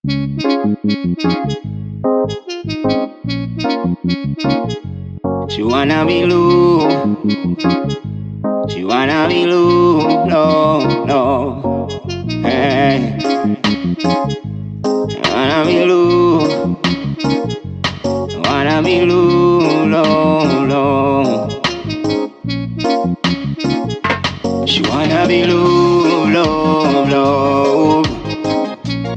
She wanna be loose. She wanna be loose. No, no. Hey. She wanna be loose. Wanna be loose. No, no. She wanna be loose. Love, love.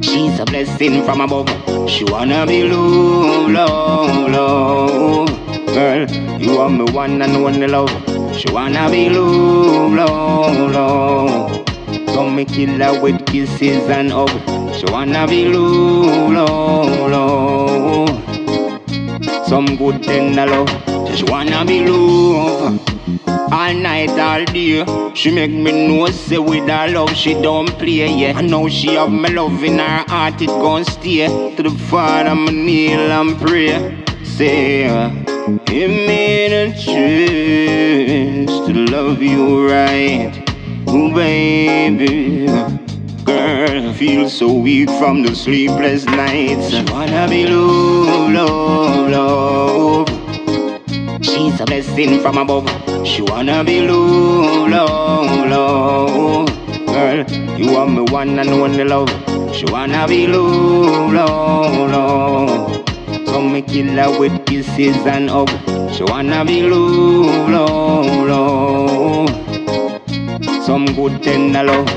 She's a blessing from above. She wanna be love, love, love. Girl, you are my one and only love. She wanna be love, love, love. So me kill her with kisses and hugs. She wanna be love, love, love. Some good tender love. She wanna be love. All night, all day, she make me know, say with her love she don't play, yeah. And now she have my love in her heart, it gon' stay. To the Father, me kneel and pray. Say, give me the chance to love you right, oh baby. Girl, I feel so weak from the sleepless nights. She wanna be love, love, love. She's a blessing from above. She wanna be love, love, love. Girl, you are my one and only love. She wanna be love, love, love. So me kill her with kisses and hugs. She wanna be love, love, love. Some good tender love.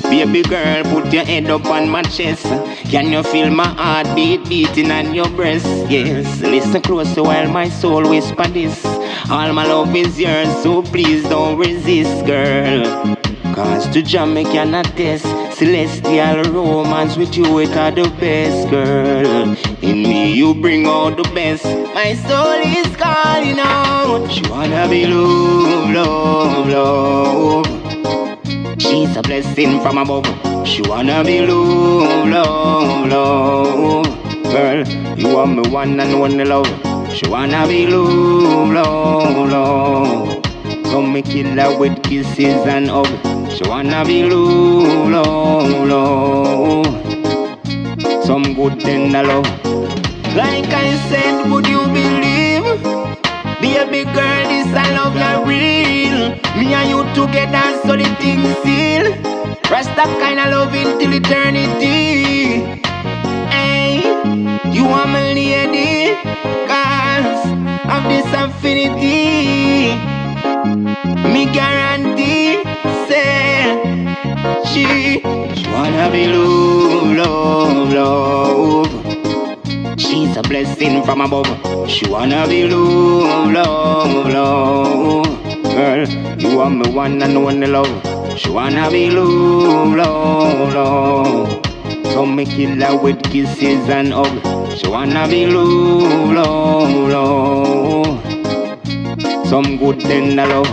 Baby girl, put your head up on my chest. Can you feel my heart beating on your breast? Yes, listen close while my soul whisper this. All my love is yours, so please don't resist, girl. Cause to Jamaica not test. Celestial romance with you, it are the best, girl. In me you bring out the best. My soul is calling out. She wanna be love, love, love. She's a blessing from above. She wanna be love, love, love. Girl, you are my one and only love. She wanna be love, love, love. So me kill her with kisses and hugs. She wanna be love, love, love. Some good tender love. Like I said, would you believe? Baby girl, this I love not real. Me and you together so the thing seal. Rest that kind of love until eternity. Hey, you are my lady, cause of this affinity. Me guarantee, say, she wanna be love, love, love. She's a blessing from above. She wanna be love, love, love. Girl, you are my one and only love. She wanna be love, love, love. So me kill her with kisses and hugs. She wanna be love, love, love. Some good tender love.